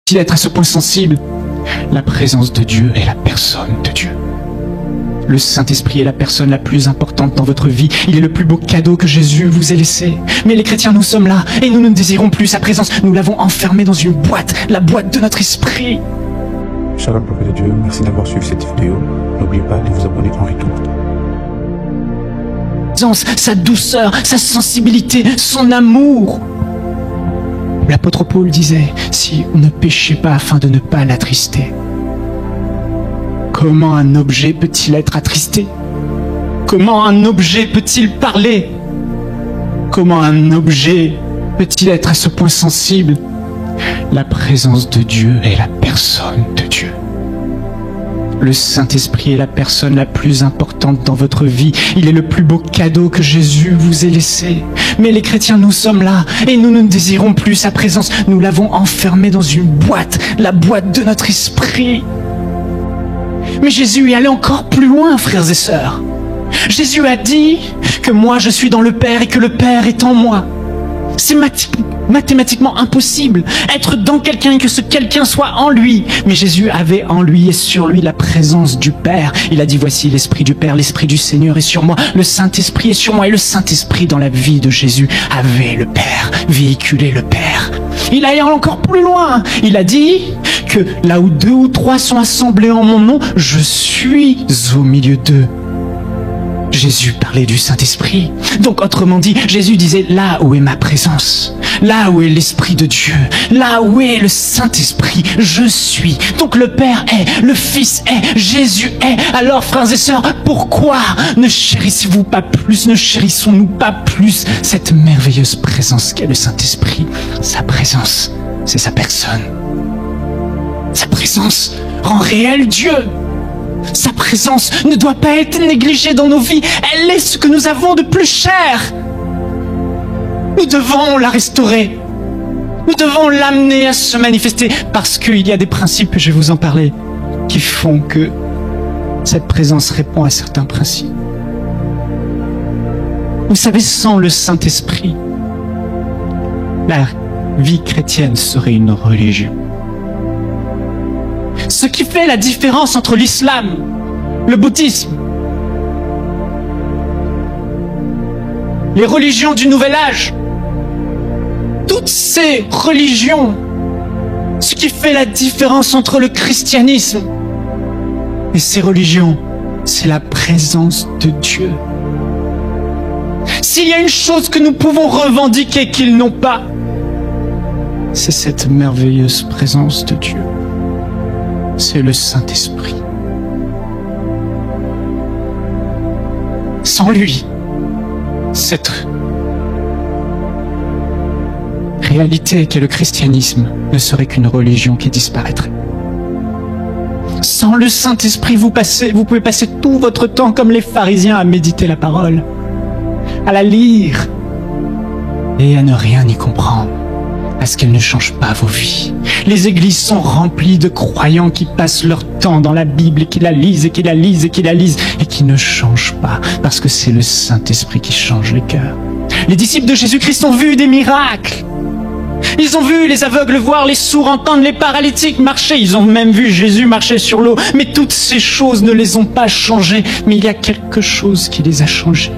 Peut-il être à ce point sensible? La présence de Dieu est la personne de Dieu. Le Saint-Esprit est la personne la plus importante dans votre vie. Il est le plus beau cadeau que Jésus vous ait laissé. Mais les chrétiens, nous sommes là et nous ne désirons plus sa présence. Nous l'avons enfermé dans une boîte, la boîte de notre esprit. Shalom, prophète de Dieu, merci d'avoir suivi cette vidéo. N'oubliez pas de vous abonner en retour. Sa douceur, sa sensibilité, son amour. L'apôtre Paul disait, si on ne péchait pas afin de ne pas l'attrister. Comment un objet peut-il être attristé? Comment un objet peut-il parler? Comment un objet peut-il être à ce point sensible? La présence de Dieu est la personne de Dieu. Le Saint-Esprit est la personne la plus importante dans votre vie. Il est le plus beau cadeau que Jésus vous ait laissé. Mais les chrétiens, nous sommes là et nous ne désirons plus sa présence. Nous l'avons enfermé dans une boîte, la boîte de notre esprit. Mais Jésus est allé encore plus loin, frères et sœurs. Jésus a dit que moi je suis dans le Père et que le Père est en moi. C'est mathématiquement impossible. Être dans quelqu'un et que ce quelqu'un soit en lui. Mais Jésus avait en lui et sur lui la présence du Père. Il a dit, voici l'Esprit du Père, l'Esprit du Seigneur est sur moi. Le Saint-Esprit est sur moi. Et le Saint-Esprit dans la vie de Jésus avait le Père, véhiculé le Père. Il a allé encore plus loin. Il a dit que là où 2 ou 3 sont assemblés en mon nom, je suis au milieu d'eux. Jésus parlait du Saint-Esprit. Donc, autrement dit, Jésus disait, là où est ma présence, là où est l'Esprit de Dieu, là où est le Saint-Esprit, je suis. Donc, le Père est, le Fils est, Jésus est. Alors, frères et sœurs, pourquoi ne chérissez-vous pas plus, ne chérissons-nous pas plus cette merveilleuse présence qu'est le Saint-Esprit? Sa présence, c'est sa personne. Sa présence rend réel Dieu. Sa présence ne doit pas être négligée dans nos vies. Elle est ce que nous avons de plus cher. Nous devons la restaurer. Nous devons l'amener à se manifester parce qu'il y a des principes, je vais vous en parler, qui font que cette présence répond à certains principes. Vous savez, sans le Saint-Esprit, la vie chrétienne serait une religion. Ce qui fait la différence entre l'islam, le bouddhisme, les religions du Nouvel Âge, toutes ces religions, ce qui fait la différence entre le christianisme et ces religions, c'est la présence de Dieu. S'il y a une chose que nous pouvons revendiquer qu'ils n'ont pas, c'est cette merveilleuse présence de Dieu. C'est le Saint-Esprit. Sans lui, cette réalité qu'est le christianisme ne serait qu'une religion qui disparaîtrait. Sans le Saint-Esprit, vous pouvez passer tout votre temps comme les pharisiens à méditer la parole, à la lire et à ne rien y comprendre. Parce qu'elle ne change pas vos vies. Les églises sont remplies de croyants qui passent leur temps dans la Bible et qui la lisent et qui la lisent et qui la lisent et qui ne changent pas parce que c'est le Saint-Esprit qui change les cœurs. Les disciples de Jésus-Christ ont vu des miracles. Ils ont vu les aveugles voir, les sourds entendre, les paralytiques marcher. Ils ont même vu Jésus marcher sur l'eau. Mais toutes ces choses ne les ont pas changés. Mais il y a quelque chose qui les a changés.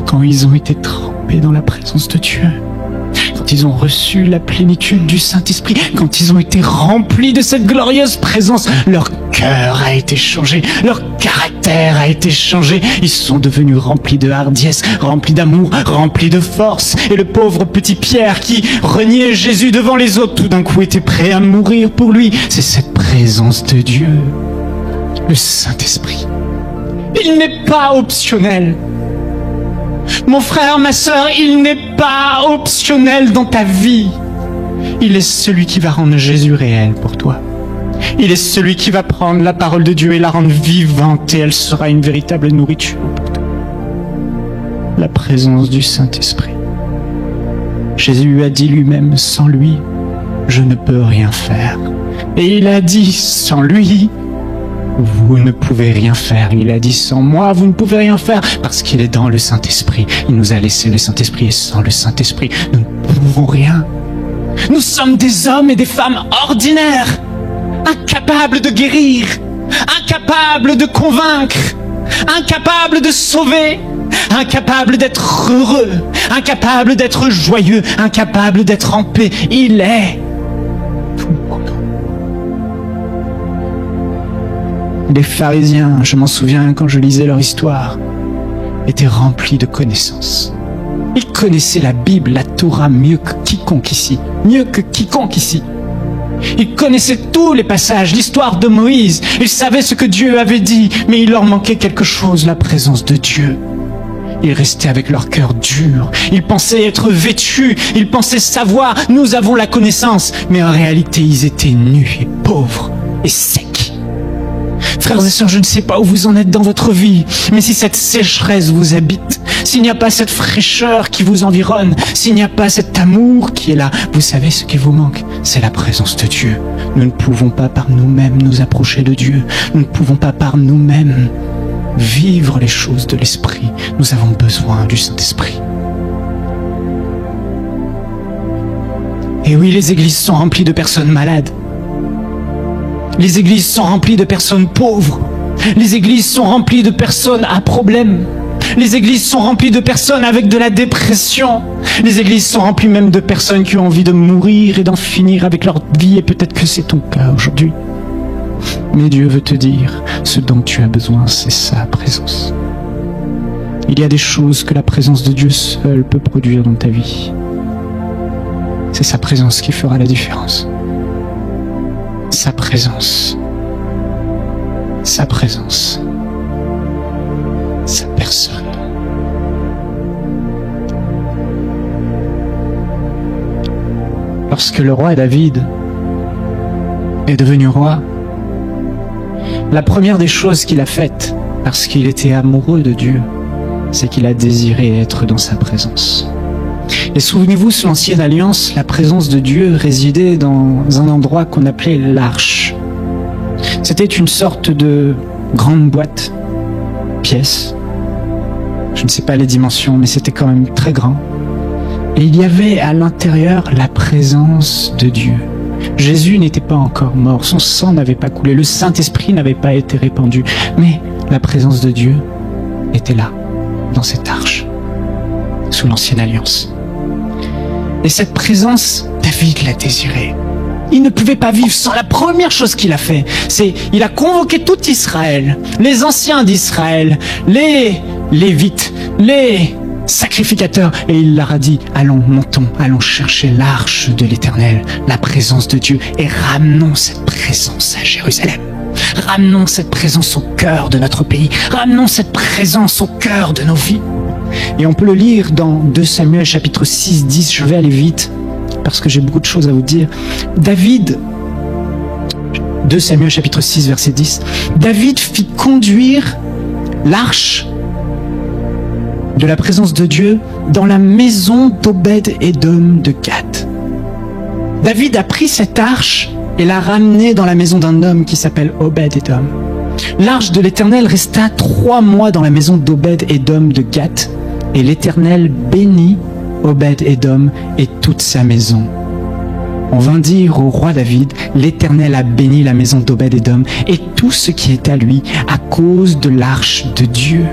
Quand ils ont été trempés dans la présence de Dieu. Quand ils ont reçu la plénitude du Saint-Esprit, quand ils ont été remplis de cette glorieuse présence, leur cœur a été changé, leur caractère a été changé. Ils sont devenus remplis de hardiesse, remplis d'amour, remplis de force. Et le pauvre petit Pierre qui reniait Jésus devant les autres, tout d'un coup était prêt à mourir pour lui. C'est cette présence de Dieu, le Saint-Esprit. Il n'est pas optionnel. Mon frère, ma sœur, il n'est pas optionnel dans ta vie. Il est celui qui va rendre Jésus réel pour toi. Il est celui qui va prendre la parole de Dieu et la rendre vivante et elle sera une véritable nourriture pour toi. La présence du Saint-Esprit. Jésus a dit lui-même, sans lui, je ne peux rien faire. Et il a dit, sans lui, vous ne pouvez rien faire. Il a dit, sans moi, vous ne pouvez rien faire, parce qu'il est dans le Saint-Esprit. Il nous a laissé le Saint-Esprit, et sans le Saint-Esprit, nous ne pouvons rien. Nous sommes des hommes et des femmes ordinaires, incapables de guérir, incapables de convaincre, incapables de sauver, incapables d'être heureux, incapables d'être joyeux, incapables d'être en paix. Il est tout pour nous. Les pharisiens, je m'en souviens quand je lisais leur histoire, étaient remplis de connaissances. Ils connaissaient la Bible, la Torah mieux que quiconque ici. Mieux que quiconque ici. Ils connaissaient tous les passages, l'histoire de Moïse. Ils savaient ce que Dieu avait dit, mais il leur manquait quelque chose, la présence de Dieu. Ils restaient avec leur cœur dur. Ils pensaient être vêtus. Ils pensaient savoir. Nous avons la connaissance. Mais en réalité, ils étaient nus et pauvres et secs. Frères et sœurs, je ne sais pas où vous en êtes dans votre vie, mais si cette sécheresse vous habite, s'il n'y a pas cette fraîcheur qui vous environne, s'il n'y a pas cet amour qui est là, vous savez ce qui vous manque, c'est la présence de Dieu. Nous ne pouvons pas par nous-mêmes nous approcher de Dieu. Nous ne pouvons pas par nous-mêmes vivre les choses de l'Esprit. Nous avons besoin du Saint-Esprit. Et oui, les églises sont remplies de personnes malades. Les églises sont remplies de personnes pauvres. Les églises sont remplies de personnes à problème. Les églises sont remplies de personnes avec de la dépression. Les églises sont remplies même de personnes qui ont envie de mourir et d'en finir avec leur vie. Et peut-être que c'est ton cas aujourd'hui. Mais Dieu veut te dire, ce dont tu as besoin, c'est sa présence. Il y a des choses que la présence de Dieu seule peut produire dans ta vie. C'est sa présence qui fera la différence. Sa présence, sa présence, sa personne. Lorsque le roi David est devenu roi, la première des choses qu'il a faites, parce qu'il était amoureux de Dieu, c'est qu'il a désiré être dans sa présence. Et souvenez-vous, sous l'Ancienne Alliance, la présence de Dieu résidait dans un endroit qu'on appelait l'Arche. C'était une sorte de grande boîte, pièce. Je ne sais pas les dimensions, mais c'était quand même très grand. Et il y avait à l'intérieur la présence de Dieu. Jésus n'était pas encore mort, son sang n'avait pas coulé, le Saint-Esprit n'avait pas été répandu, mais la présence de Dieu était là, dans cette arche, sous l'Ancienne Alliance. Et cette présence, David l'a désirée. Il ne pouvait pas vivre sans. La première chose qu'il a fait, c'est il a convoqué tout Israël, les anciens d'Israël, les Lévites, les sacrificateurs, et il leur a dit, allons, montons, allons chercher l'arche de l'Éternel, la présence de Dieu, et ramenons cette présence à Jérusalem. Ramenons cette présence au cœur de notre pays. Ramenons cette présence au cœur de nos vies. Et on peut le lire dans 2 Samuel chapitre 6, 10. Je vais aller vite parce que j'ai beaucoup de choses à vous dire. David, 2 Samuel chapitre 6, verset 10. David fit conduire l'arche de la présence de Dieu dans la maison d'Obed-Édom de Gath. David a pris cette arche et l'a ramenée dans la maison d'un homme qui s'appelle Obed-Édom. L'arche de l'Éternel resta 3 mois dans la maison d'Obed-Édom de Gath, et l'Éternel bénit Obed-Édom et toute sa maison. On vint dire au roi David, l'Éternel a béni la maison d'Obed-Édom et tout ce qui est à lui à cause de l'arche de Dieu.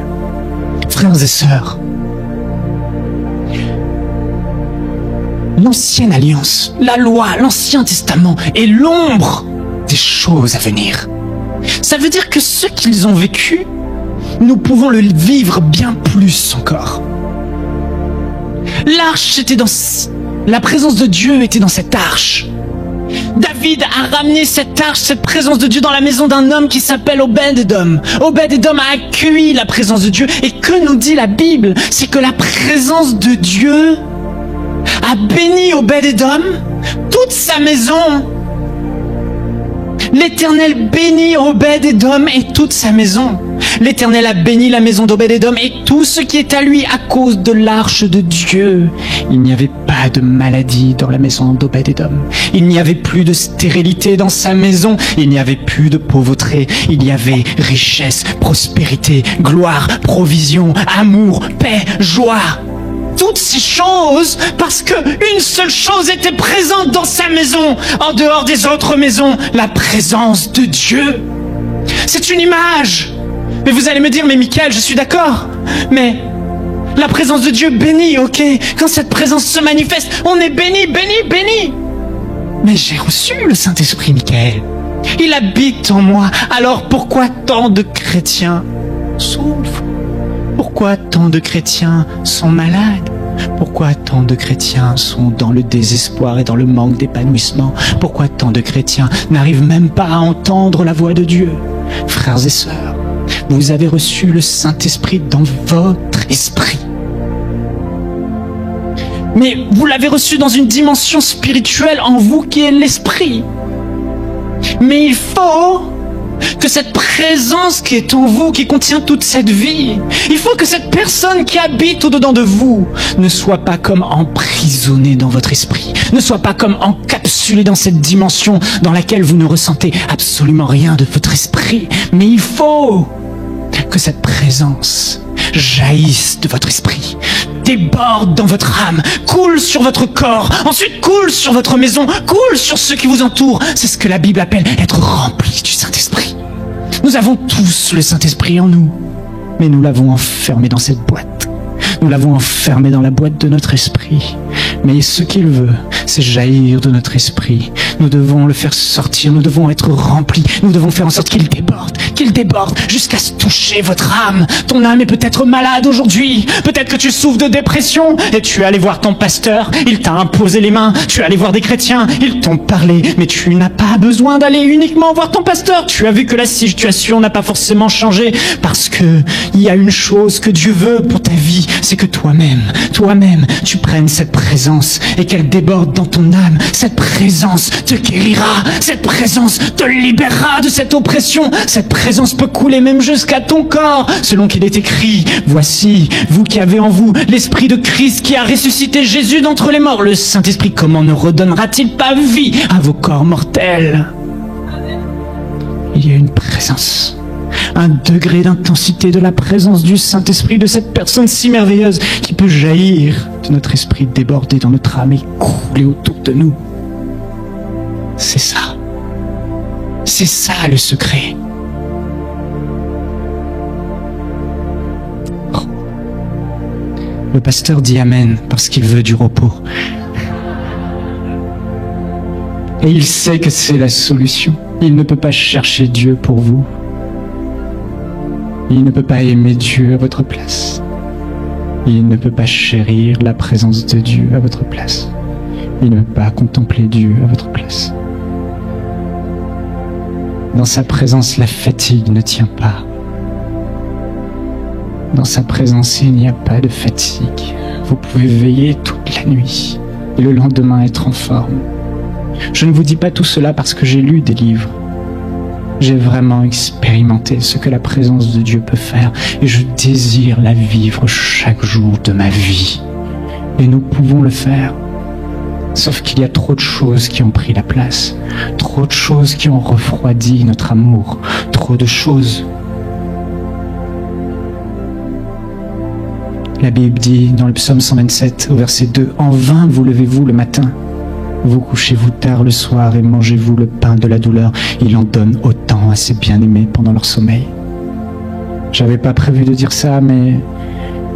Frères et sœurs, l'Ancienne Alliance, la loi, l'Ancien Testament est l'ombre des choses à venir. Ça veut dire que ce qu'ils ont vécu, nous pouvons le vivre bien plus encore. L'arche était dans... La présence de Dieu était dans cette arche. David a ramené cette arche, cette présence de Dieu dans la maison d'un homme qui s'appelle Obed-Édom. Obed-Édom a accueilli la présence de Dieu. Et que nous dit la Bible? C'est que la présence de Dieu a béni Obed-Édom, toute sa maison. L'Éternel bénit Obed-Édom et toute sa maison. L'Éternel a béni la maison d'Obed-Édom et tout ce qui est à lui à cause de l'arche de Dieu. Il n'y avait pas de maladie dans la maison d'Obed-Édom. Il n'y avait plus de stérilité dans sa maison. Il n'y avait plus de pauvreté. Il y avait richesse, prospérité, gloire, provision, amour, paix, joie. toutes ces choses parce qu'une seule chose était présente dans sa maison, en dehors des autres maisons, la présence de Dieu. C'est une image. Mais vous allez me dire, mais Michael, je suis d'accord, mais la présence de Dieu bénit, ok? Quand cette présence se manifeste, on est béni, béni, béni. Mais j'ai reçu le Saint-Esprit, Michael. Il habite en moi. Alors pourquoi tant de chrétiens souffrent? Pourquoi tant de chrétiens sont malades? Pourquoi tant de chrétiens sont dans le désespoir et dans le manque d'épanouissement? Pourquoi tant de chrétiens n'arrivent même pas à entendre la voix de Dieu? Frères et sœurs, vous avez reçu le Saint-Esprit dans votre esprit. Mais vous l'avez reçu dans une dimension spirituelle en vous qui est l'esprit. Mais il faut que cette présence qui est en vous, qui contient toute cette vie, il faut que cette personne qui habite au-dedans de vous ne soit pas comme emprisonnée dans votre esprit, ne soit pas comme encapsulée dans cette dimension dans laquelle vous ne ressentez absolument rien de votre esprit. Mais il faut que cette présence jaillisse de votre esprit, déborde dans votre âme, coule sur votre corps, ensuite coule sur votre maison, coule sur ceux qui vous entourent. C'est ce que la Bible appelle être rempli du Saint-Esprit. Nous avons tous le Saint-Esprit en nous, mais nous l'avons enfermé dans cette boîte. Nous l'avons enfermé dans la boîte de notre esprit. Mais ce qu'il veut, c'est jaillir de notre esprit. Nous devons le faire sortir, nous devons être remplis, nous devons faire en sorte qu'il déborde jusqu'à se toucher votre âme. Ton âme est peut-être malade aujourd'hui, peut-être que tu souffres de dépression et tu es allé voir ton pasteur, il t'a imposé les mains, tu es allé voir des chrétiens, ils t'ont parlé, mais tu n'as pas besoin d'aller uniquement voir ton pasteur. Tu as vu que la situation n'a pas forcément changé parce que il y a une chose que Dieu veut pour ta vie, c'est que toi-même, tu prennes cette présence et qu'elle déborde dans ton âme. Cette présence te guérira, cette présence te libérera de cette oppression. Cette présence peut couler même jusqu'à ton corps, selon qu'il est écrit: voici, vous qui avez en vous l'Esprit de Christ qui a ressuscité Jésus d'entre les morts. Le Saint-Esprit, comment ne redonnera-t-il pas vie à vos corps mortels? Il y a une présence, un degré d'intensité de la présence du Saint-Esprit, de cette personne si merveilleuse qui peut jaillir de notre esprit, déborder dans notre âme et couler autour de nous. C'est ça le secret. Oh. Le pasteur dit Amen parce qu'il veut du repos. Et il sait que c'est la solution. Il ne peut pas chercher Dieu pour vous. Il ne peut pas aimer Dieu à votre place. Il ne peut pas chérir la présence de Dieu à votre place. Il ne peut pas contempler Dieu à votre place. Dans sa présence, la fatigue ne tient pas. Dans sa présence, il n'y a pas de fatigue. Vous pouvez veiller toute la nuit et le lendemain être en forme. Je ne vous dis pas tout cela parce que j'ai lu des livres. J'ai vraiment expérimenté ce que la présence de Dieu peut faire et je désire la vivre chaque jour de ma vie. Et nous pouvons le faire. Sauf qu'il y a trop de choses qui ont pris la place, trop de choses qui ont refroidi notre amour, trop de choses. La Bible dit dans le psaume 127 au verset 2, « En vain vous levez-vous le matin, vous couchez-vous tard le soir et mangez-vous le pain de la douleur. Il en donne autant à ses bien-aimés pendant leur sommeil. » J'avais pas prévu de dire ça, mais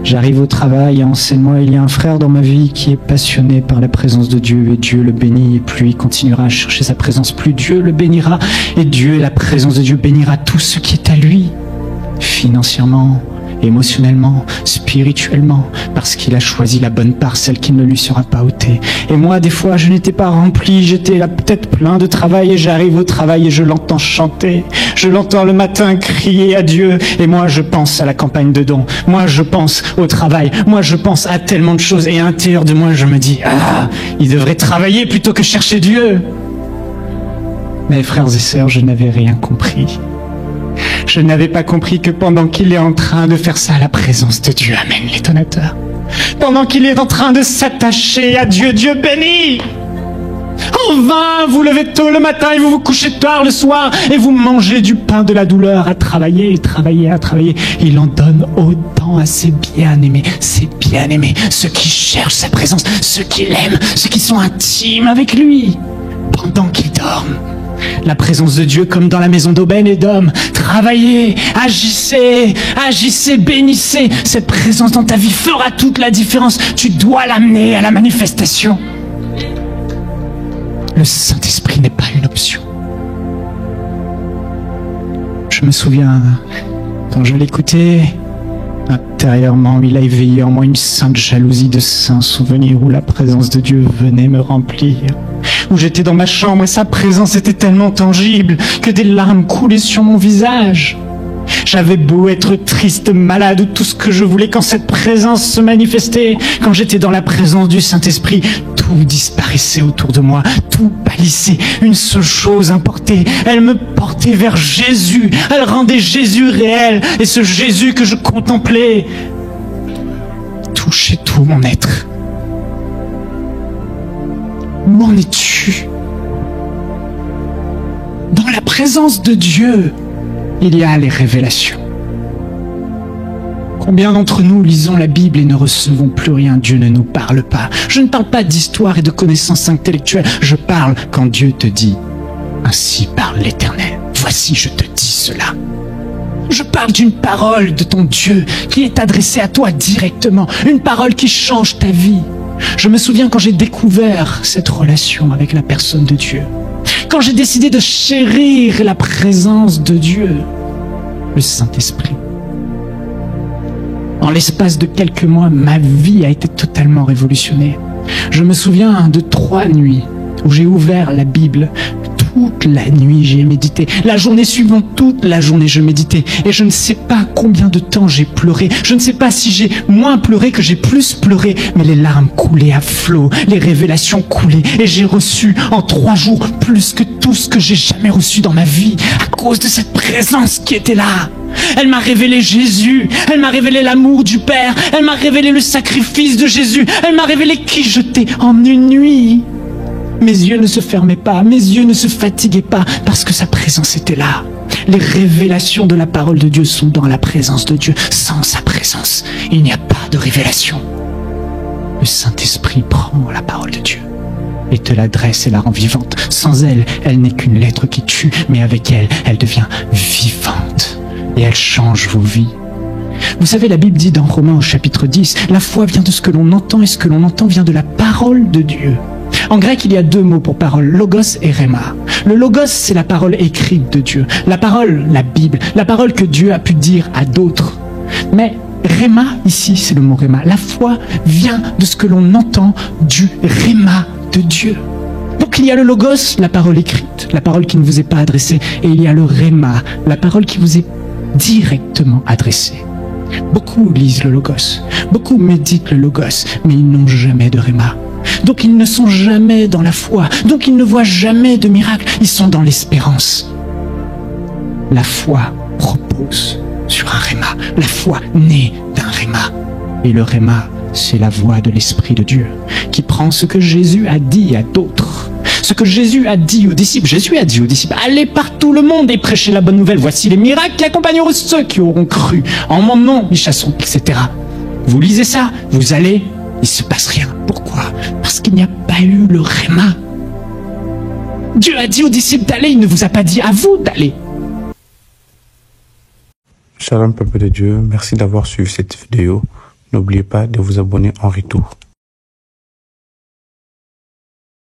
j'arrive au travail et enseigne-moi, il y a un frère dans ma vie qui est passionné par la présence de Dieu et Dieu le bénit et plus il continuera à chercher sa présence, plus Dieu le bénira et Dieu, la présence de Dieu bénira tout ce qui est à lui, financièrement, émotionnellement, spirituellement, parce qu'il a choisi la bonne part, celle qui ne lui sera pas ôtée. Et moi, des fois, je n'étais pas rempli, j'étais la tête plein de travail et j'arrive au travail et je l'entends chanter. Je l'entends le matin crier à Dieu et moi, je pense à la campagne de dons. Moi, je pense au travail. Moi, je pense à tellement de choses et à l'intérieur de moi, je me dis, ah, il devrait travailler plutôt que chercher Dieu. Mais frères et sœurs, je n'avais rien compris. Je n'avais pas compris que pendant qu'il est en train de faire ça, la présence de Dieu amène les donateurs. Pendant qu'il est en train de s'attacher à Dieu, Dieu bénit. En vain, vous levez tôt le matin et vous vous couchez tard le soir et vous mangez du pain de la douleur à travailler et travailler, à travailler. Il en donne autant à ses bien-aimés, ceux qui cherchent sa présence, ceux qui l'aiment, ceux qui sont intimes avec lui, pendant qu'ils dorment. La présence de Dieu comme dans la maison d'Obed-Édom. Travaillez, agissez, bénissez. Cette présence dans ta vie fera toute la différence. Tu dois l'amener à la manifestation. Le Saint-Esprit n'est pas une option. Je me souviens, quand je l'écoutais, intérieurement, il a éveillé en moi une sainte jalousie de saints souvenirs où la présence de Dieu venait me remplir. Où j'étais dans ma chambre et sa présence était tellement tangible que des larmes coulaient sur mon visage. J'avais beau être triste, malade ou tout ce que je voulais, quand cette présence se manifestait, quand j'étais dans la présence du Saint-Esprit, tout disparaissait autour de moi, tout pâlissait. Une seule chose importait, elle me portait vers Jésus, elle rendait Jésus réel, et ce Jésus que je contemplais touchait tout mon être. Où en es-tu? Dans la présence de Dieu, il y a les révélations. Combien d'entre nous lisons la Bible et ne recevons plus rien? Dieu ne nous parle pas. Je ne parle pas d'histoire et de connaissances intellectuelles. Je parle quand Dieu te dit « Ainsi parle l'Éternel. Voici, je te dis cela. » Je parle d'une parole de ton Dieu qui est adressée à toi directement. Une parole qui change ta vie. Je me souviens quand j'ai découvert cette relation avec la personne de Dieu. Quand j'ai décidé de chérir la présence de Dieu, le Saint-Esprit. En l'espace de quelques mois, ma vie a été totalement révolutionnée. Je me souviens de 3 nuits où j'ai ouvert la Bible. Toute la nuit, j'ai médité. La journée suivante, toute la journée, je méditais. Et je ne sais pas combien de temps j'ai pleuré. Je ne sais pas si j'ai moins pleuré que j'ai plus pleuré. Mais les larmes coulaient à flot. Les révélations coulaient. Et j'ai reçu en 3 jours plus que tout ce que j'ai jamais reçu dans ma vie. À cause de cette présence qui était là. Elle m'a révélé Jésus. Elle m'a révélé l'amour du Père. Elle m'a révélé le sacrifice de Jésus. Elle m'a révélé qui j'étais en une nuit. Mes yeux ne se fermaient pas, mes yeux ne se fatiguaient pas, parce que sa présence était là. Les révélations de la parole de Dieu sont dans la présence de Dieu. Sans sa présence, il n'y a pas de révélation. Le Saint-Esprit prend la parole de Dieu et te l'adresse et la rend vivante. Sans elle, elle n'est qu'une lettre qui tue, mais avec elle, elle devient vivante et elle change vos vies. Vous savez, la Bible dit dans Romains au chapitre 10, la foi vient de ce que l'on entend et ce que l'on entend vient de la parole de Dieu. En grec, il y a 2 mots pour parole, logos et rhéma. Le logos, c'est la parole écrite de Dieu. La parole, la Bible, la parole que Dieu a pu dire à d'autres. Mais rhéma, ici, c'est le mot rhéma. La foi vient de ce que l'on entend du rhéma de Dieu. Donc il y a le logos, la parole écrite, la parole qui ne vous est pas adressée, et il y a le rhéma, la parole qui vous est directement adressée. Beaucoup lisent le logos, beaucoup méditent le logos, mais ils n'ont jamais de rhéma. Donc ils ne sont jamais dans la foi, donc ils ne voient jamais de miracle, ils sont dans l'espérance. La foi repose sur un rhéma, la foi naît d'un rhéma. Et le rhéma, c'est la voix de l'Esprit de Dieu, qui prend ce que Jésus a dit à d'autres. Ce que Jésus a dit aux disciples. Jésus a dit aux disciples, allez par tout le monde et prêchez la bonne nouvelle. Voici les miracles qui accompagneront ceux qui auront cru. En mon nom, ils chasseront, etc. Vous lisez ça, vous allez, il ne se passe rien. Pourquoi? Parce qu'il n'y a pas eu le rhéma. Dieu a dit aux disciples d'aller, il ne vous a pas dit à vous d'aller. Shalom peuple de Dieu, merci d'avoir suivi cette vidéo. N'oubliez pas de vous abonner en retour.